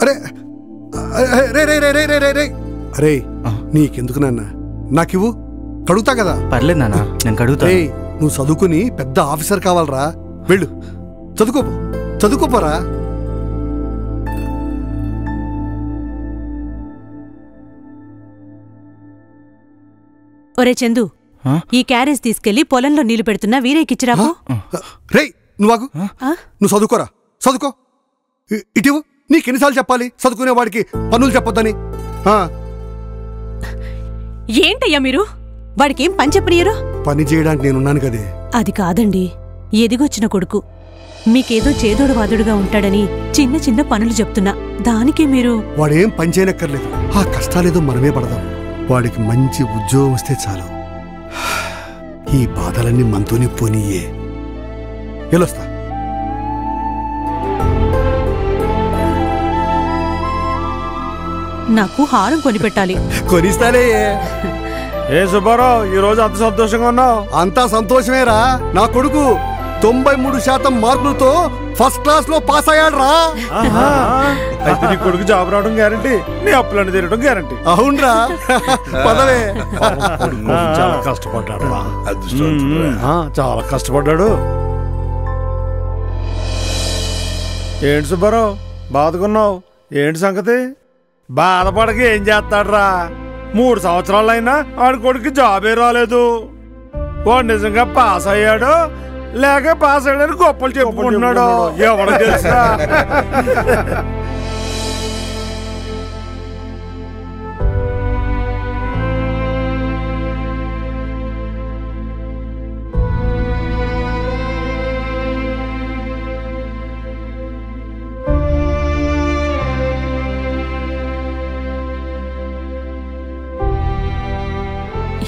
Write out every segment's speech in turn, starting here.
అరే రే రే రే రే రే రే రే అరే నీకెందుకు నాన్న నాకివ్వు కడుగుతా కదా. పర్లేదు నాన్న నేను కడుగుతా. నువ్వు చదువుకుని పెద్ద ఆఫీసర్ కావాలరా, వెళ్ళు చదువుకోపోరా. ఒరే చందు, ఈ క్యారేజ్ తీసుకెళ్లి పొలంలో నీళ్లు పెడుతున్నా వీరేకిచ్చిరాకు. రేయ్ నువ్వు చదువుకోరా, చదువుకో. ఇటీవు నీకెన్నిసార్లు చెప్పాలి చదువుకునేవాడికి పనులు చెప్పొద్దని? ఏంటయ్యా మీరు వాడికేం పని చెప్పనియరు? పని చేయడానికి నేనున్నాను కదే. అది కాదండి, ఎదిగొచ్చిన కొడుకు మీకేదో చేదోడు వాదుడుగా ఉంటాడని చిన్న చిన్న పనులు చెప్తున్నా, దానికి మీరు... వాడేం పని చేయనక్కర్లేదు, ఆ కష్టాలేదో మనమే పడదాం. వాడికి మంచి ఉద్యోగం వస్తే చాలు. ఈ బాధలన్నీ మనతోనే పోనీయే. వెళ్ళొస్తా. నాకు హారం కొనిపెట్టాలి. కొనిస్తాలే. ఏ సుబ్బారావు, ఈ రోజు అంత సంతోషంగా ఉన్నావు? అంతా సంతోషమేరా. నా కొడుకు 93% మార్కులతో ఫస్ట్ క్లాస్ లో పాస్ అయ్యాడు రా. అయితే నీ కొడుకు జాబ్ రావడం గ్యారంటీ, నీ అప్పులన్నీ తీరడం గ్యారంటీ. అవునరా, పదవే. చాలా కష్టపడ్డాడు, చాలా కష్టపడ్డాడు. ఏంటి సుబ్బారావు బాధకున్నావు? ఏంటి సంగతి? బాధపడక ఏం చేస్తాడ్రా? 3 సంవత్సరాలైనా ఆడి కొడుకు జాబే రాలేదు. వాడు నిజంగా పాస్ అయ్యాడు లేక పాస్ అయ్యాడని గొప్పలు చెప్పుకుంటున్నాడు, ఎవరు తెలుసా?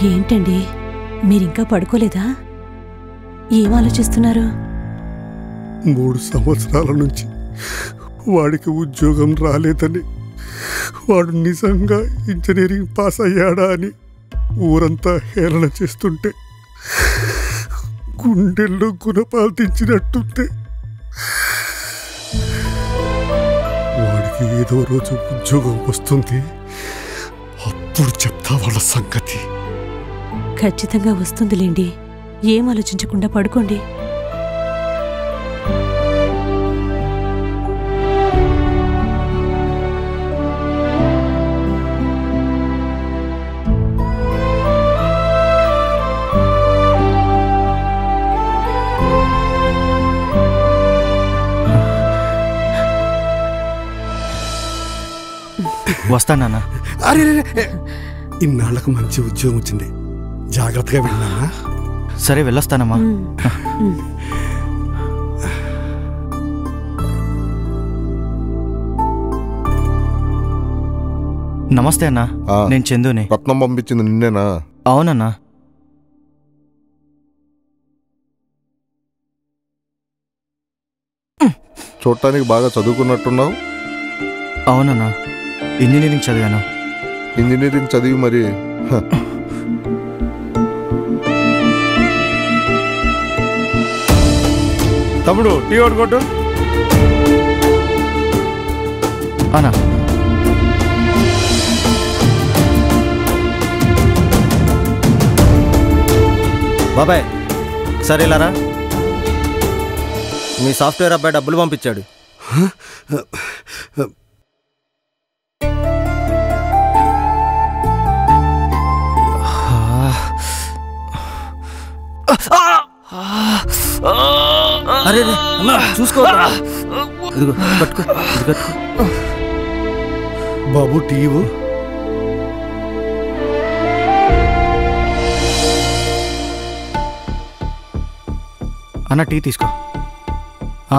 ఏంటండి మీరింకా పడుకోలేదా? ఏం ఆలోచిస్తున్నారు? 3 సంవత్సరాల నుంచి వాడికి ఉద్యోగం రాలేదని, వాడు నిజంగా ఇంజనీరింగ్ పాస్ అయ్యాడా అని ఊరంతా హేళన చేస్తుంటే గుండెల్లో గుణపాలు తెచ్చినట్టుంటే, వాడికి ఏదో రోజు ఉద్యోగం వస్తుంది, అప్పుడు చెప్తా వాళ్ళ సంగతి. ఖచ్చితంగా వస్తుందిలేండి, ఏం ఆలోచించకుండా పడుకోండి. వస్తానా? అరే ఇన్నాళ్లకు మంచి ఉద్యోగం వచ్చింది, జాగ్రత్తగా వెళ్ళినా. సరే వెళ్ళొస్తానమ్మా. నమస్తే అన్నా, నేను చందుని. రత్నం పంపించింది నిన్నేనా? అవునన్నా. చూడటానికి బాగా చదువుకున్నట్టున్నావు. అవునన్నా, ఇంజనీరింగ్ చదివాను. ఇంజనీరింగ్ చదివి మరి తమ్ముడు టీ ఒకటి కొట్టు. అన్నా బాబాయ్ సరే ఇలారా, మీ సాఫ్ట్వేర్ అబ్బాయి డబ్బులు పంపించాడు. అరే చూసుకో, ఇదిగో పట్టుకో, ఇది కట్టుకో. బాబు టీవు. అన్న టీ తీసుకో.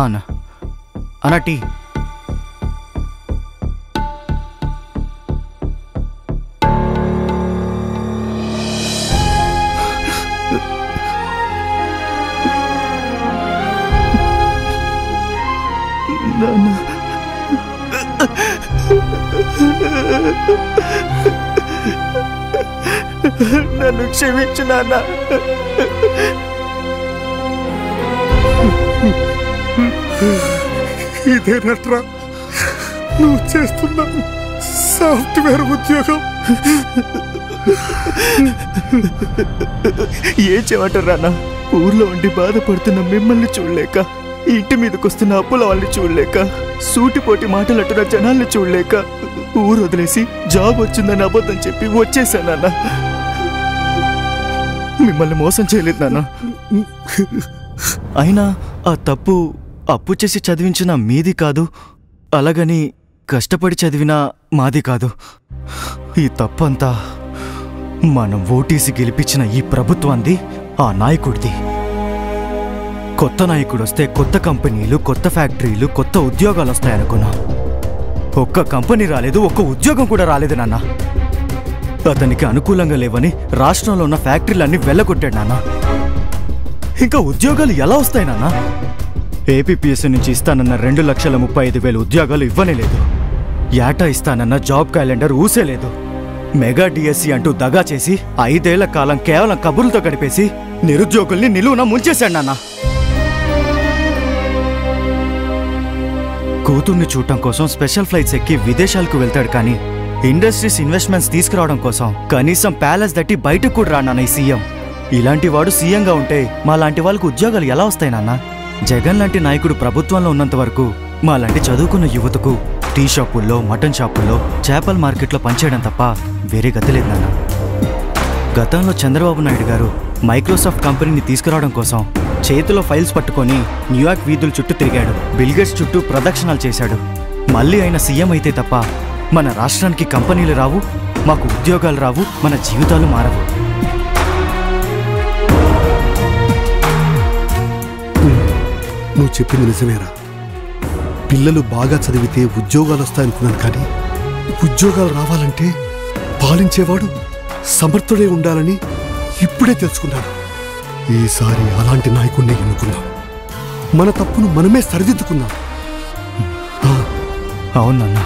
అన్న అన్న టీ. నన్ను క్షమించు నాన్న. ఇదేనట్రా నువ్వు చేస్తున్న సాఫ్ట్వేర్ ఉద్యోగం? ఏం చేయమంటారు అన్న? ఊర్లో ఉండి బాధపడుతున్న మిమ్మల్ని చూడలేక, ఇంటి మీదకి వస్తున్న అప్పుల వాళ్ళని చూడలేక, సూటిపోటి మాటలంటున్న జనాల్ని చూడలేక ఊరు వదిలేసి జాబ్ వచ్చిందని అబద్ధం చెప్పి వచ్చేసానన్న. మిమ్మల్ని మోసం చేయలేదు నాన్న. అయినా ఆ తప్పు అప్పు చేసి చదివించిన మీది కాదు, అలాగని కష్టపడి చదివిన మాది కాదు. ఈ తప్పంతా మనం ఓటేసి గెలిపించిన ఈ ప్రభుత్వాన్ని, ఆ నాయకుడిది. కొత్త నాయకుడు వస్తే కొత్త కంపెనీలు, కొత్త ఫ్యాక్టరీలు, కొత్త ఉద్యోగాలు వస్తాయనుకున్నా. ఒక్క కంపెనీ రాలేదు, ఒక్క ఉద్యోగం కూడా రాలేదు నాన్న. అతనికి అనుకూలంగా లేవని రాష్ట్రంలో ఉన్న ఫ్యాక్టరీలన్నీ వెళ్ళగొట్టాడు నాన్న. ఇంకా ఉద్యోగాలు ఎలా వస్తాయి నాన్న? ఏపీపీఎస్సీ నుంచి ఇస్తానన్న 2,35,000 ఉద్యోగాలు ఇవ్వనే లేదు. ఏటా ఇస్తానన్న జాబ్ క్యాలెండర్ ఊసేలేదు. మెగా డిఎస్సీ అంటూ దగా చేసి 5 ఏళ్ల కాలం కేవలం కబుర్లతో గడిపేసి నిరుద్యోగుల్ని నిలువున ముంచేశాడు నాన్న. కూతుర్ని చూడటం కోసం స్పెషల్ ఫ్లైట్స్ ఎక్కి విదేశాలకు వెళ్తాడు, కానీ ఇండస్ట్రీస్ ఇన్వెస్ట్మెంట్స్ తీసుకురావడం కోసం కనీసం ప్యాలెస్ దట్టి బయటకు కూడా రానా ఈ సీఎం. ఇలాంటి వాడు సీఎంగా ఉంటే మా లాంటి వాళ్ళకు ఉద్యోగాలు ఎలా వస్తాయి నాన్న? జగన్ లాంటి నాయకుడు ప్రభుత్వంలో ఉన్నంత వరకు మా లాంటి చదువుకున్న యువతకు టీ షాపుల్లో, మటన్ షాపుల్లో, చేపల మార్కెట్లో పనిచేయడం తప్ప వేరే గతి లేదు నాన్న. గతంలో చంద్రబాబు నాయుడు గారు మైక్రోసాఫ్ట్ కంపెనీని తీసుకురావడం కోసం చేతిలో ఫైల్స్ పట్టుకొని న్యూయార్క్ వీధుల చుట్టూ తిరిగాడు. బిల్గేట్స్ చుట్టూ ప్రదక్షిణాలు చేశాడు. మళ్ళీ ఆయన సీఎం అయితే తప్ప మన రాష్ట్రానికి కంపెనీలు రావు, మాకు ఉద్యోగాలు రావు, మన జీవితాలు మారవు. నువ్వు చెప్పింది నిజమేరా. పిల్లలు బాగా చదివితే ఉద్యోగాలు వస్తాయనుకున్నాను, కానీ ఉద్యోగాలు రావాలంటే పాలించేవాడు సమర్థుడే ఉండాలని ఇప్పుడే తెలుసుకున్నాను. ఈసారి అలాంటి నాయకుడిని ఎన్నుకుందాం. మన తప్పును మనమే సరిదిద్దుకుందాం. అవునన్నా.